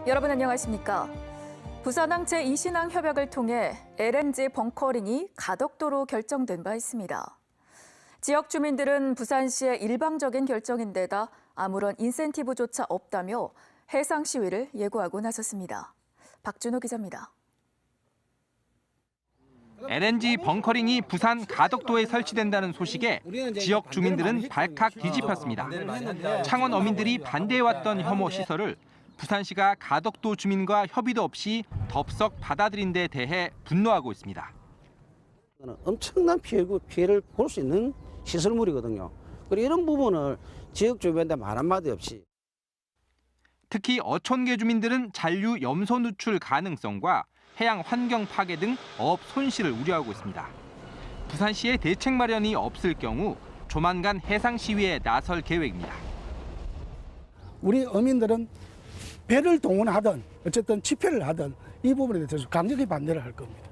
여러분 안녕하십니까? 부산항 제2신항 협약을 통해 LNG 벙커링이 가덕도로 결정된 바 있습니다. 지역 주민들은 부산시의 일방적인 결정인데다 아무런 인센티브조차 없다며 해상 시위를 예고하고 나섰습니다. 박준호 기자입니다. LNG 벙커링이 부산 가덕도에 설치된다는 소식에 지역 주민들은 발칵 뒤집혔습니다. 창원 어민들이 반대해왔던 혐오 시설을 부산시가 가덕도 주민과 협의도 없이 덥석 받아들인 데 대해 분노하고 있습니다. 엄청난 피해를 볼 수 있는 시설물이거든요. 그리고 이런 부분을 지역 주민한테 말 한마디 없이. 특히 어촌계 주민들은 잔류 염소 누출 가능성과 해양 환경 파괴 등 어업 손실을 우려하고 있습니다. 부산시의 대책 마련이 없을 경우 조만간 해상 시위에 나설 계획입니다. 우리 어민들은 배를 동원하든 어쨌든 집회를 하든 이 부분에 대해서 강력히 반대를 할 겁니다.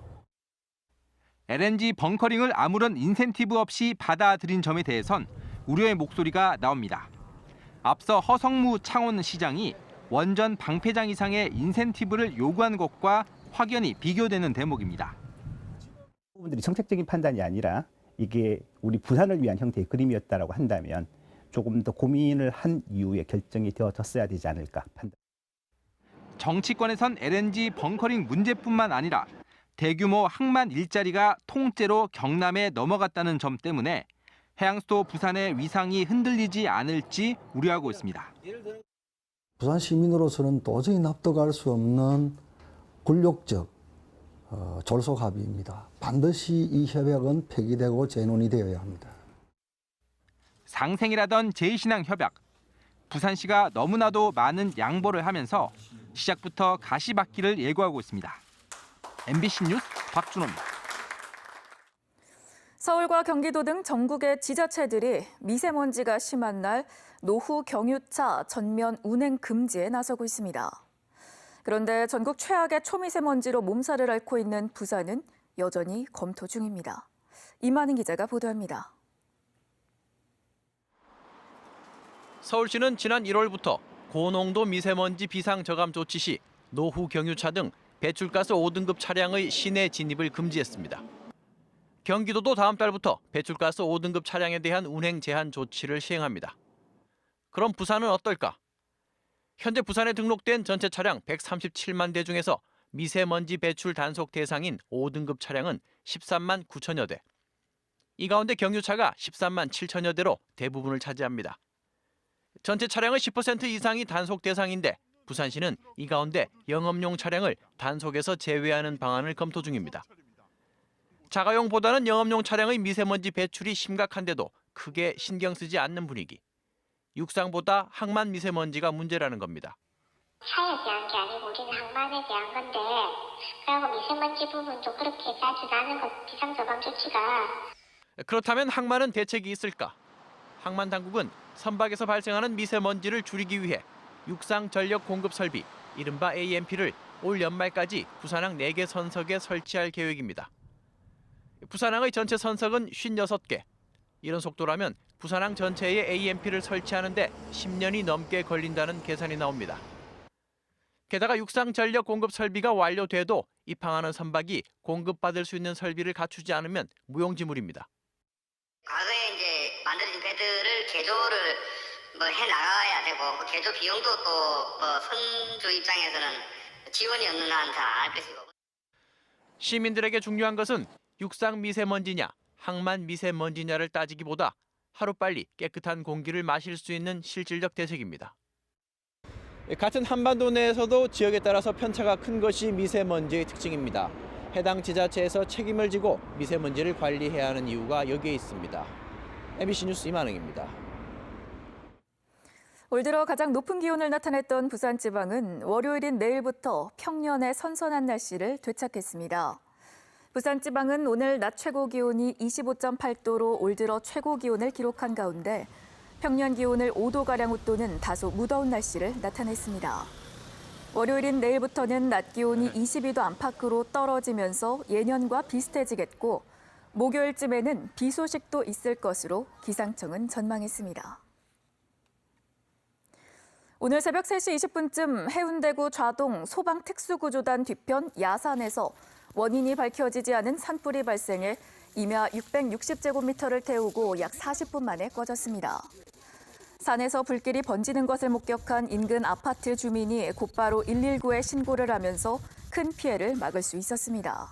LNG 벙커링을 아무런 인센티브 없이 받아들인 점에 대해선 우려의 목소리가 나옵니다. 앞서 허성무 창원시장이 원전 방패장 이상의 인센티브를 요구한 것과 확연히 비교되는 대목입니다. 부분들이 정책적인 판단이 아니라 이게 우리 부산을 위한 형태의 그림이었다라고 한다면 조금 더 고민을 한 이후에 결정이 되어졌어야 되지 않을까 판단. 정치권에선 LNG 벙커링 문제뿐만 아니라 대규모 항만 일자리가 통째로 경남에 넘어갔다는 점 때문에 해양수도 부산의 위상이 흔들리지 않을지 우려하고 있습니다. 부산 시민으로서는 도저히 납득할 수 없는 굴욕적 졸속 합의입니다. 반드시 이 협약은 폐기되고 재논의 되어야 합니다. 상생이라던 제2신항 협약. 부산시가 너무나도 많은 양보를 하면서 시작부터 가시밭길을 예고하고 있습니다. MBC 뉴스 박준호입니다. 서울과 경기도 등 전국의 지자체들이 미세먼지가 심한 날 노후 경유차 전면 운행 금지에 나서고 있습니다. 그런데 전국 최악의 초미세먼지로 몸살을 앓고 있는 부산은 여전히 검토 중입니다. 이만희 기자가 보도합니다. 서울시는 지난 1월부터 고농도 미세먼지 비상 저감 조치 시 노후 경유차 등 배출가스 5등급 차량의 시내 진입을 금지했습니다. 경기도도 다음 달부터 배출가스 5등급 차량에 대한 운행 제한 조치를 시행합니다. 그럼 부산은 어떨까? 현재 부산에 등록된 전체 차량 137만 대 중에서 미세먼지 배출 단속 대상인 5등급 차량은 13만 9천여 대. 이 가운데 경유차가 13만 7천여 대로 대부분을 차지합니다. 전체 차량의 10% 이상이 단속 대상인데 부산시는 이 가운데 영업용 차량을 단속에서 제외하는 방안을 검토 중입니다. 자가용보다는 영업용 차량의 미세먼지 배출이 심각한데도 크게 신경 쓰지 않는 분위기. 육상보다 항만 미세먼지가 문제라는 겁니다. 차에 대한 게 아니고 우리는 항만에 대한 건데 그리고 미세먼지 부분도 그렇게 짜지 않은 것 비상저감 조치가. 그렇다면 항만은 대책이 있을까? 항만 당국은 선박에서 발생하는 미세먼지를 줄이기 위해 육상 전력 공급 설비, 이른바 AMP를 올 연말까지 부산항 4개 선석에 설치할 계획입니다. 부산항의 전체 선석은 56개. 이런 속도라면 부산항 전체에 AMP를 설치하는데 10년이 넘게 걸린다는 계산이 나옵니다. 게다가 육상 전력 공급 설비가 완료돼도 입항하는 선박이 공급받을 수 있는 설비를 갖추지 않으면 무용지물입니다. 과거에 이제 만들어진 배들을 개조를 해 나가야 되고 개조 비용도 또 선주 입장에서는 지원이 없는 한 잘 알 것이고. 시민들에게 중요한 것은 육상 미세먼지냐 항만 미세먼지냐를 따지기보다 하루빨리 깨끗한 공기를 마실 수 있는 실질적 대책입니다. 같은 한반도 내에서도 지역에 따라서 편차가 큰 것이 미세먼지의 특징입니다. 해당 지자체에서 책임을 지고 미세먼지를 관리해야 하는 이유가 여기에 있습니다. MBC 뉴스 이만흥입니다. 올 들어 가장 높은 기온을 나타냈던 부산지방은 월요일인 내일부터 평년의 선선한 날씨를 되찾겠습니다. 부산지방은 오늘 낮 최고 기온이 25.8도로 올 들어 최고 기온을 기록한 가운데 평년 기온을 5도가량 웃도는 다소 무더운 날씨를 나타냈습니다. 월요일인 내일부터는 낮 기온이 22도 안팎으로 떨어지면서 예년과 비슷해지겠고 목요일쯤에는 비 소식도 있을 것으로 기상청은 전망했습니다. 오늘 새벽 3시 20분쯤 해운대구 좌동 소방특수구조단 뒤편 야산에서 원인이 밝혀지지 않은 산불이 발생해 임야 660제곱미터를 태우고 약 40분 만에 꺼졌습니다. 산에서 불길이 번지는 것을 목격한 인근 아파트 주민이 곧바로 119에 신고를 하면서 큰 피해를 막을 수 있었습니다.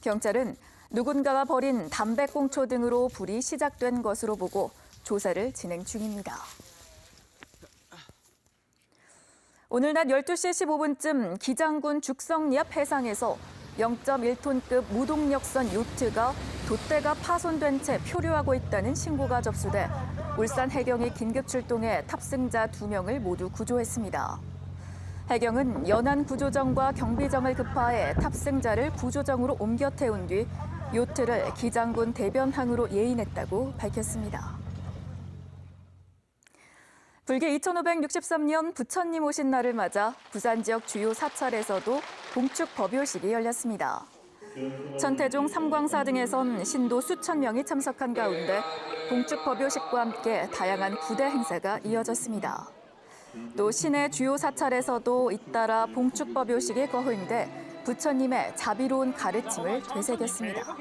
경찰은 누군가가 버린 담배꽁초 등으로 불이 시작된 것으로 보고 조사를 진행 중입니다. 오늘 낮 12시 15분쯤 기장군 죽성리 앞 해상에서 0.1톤급 무동력선 요트가 돛대가 파손된 채 표류하고 있다는 신고가 접수돼 울산 해경이 긴급 출동해 탑승자 2명을 모두 구조했습니다. 해경은 연안 구조정과 경비정을 급파해 탑승자를 구조정으로 옮겨 태운 뒤 요트를 기장군 대변항으로 예인했다고 밝혔습니다. 불교 2563년 부처님 오신 날을 맞아 부산 지역 주요 사찰에서도 봉축 법요식이 열렸습니다. 천태종, 삼광사 등에선 신도 수천 명이 참석한 가운데 봉축 법요식과 함께 다양한 부대 행사가 이어졌습니다. 또 시내 주요 사찰에서도 잇따라 봉축 법요식이 거행돼 부처님의 자비로운 가르침을 되새겼습니다.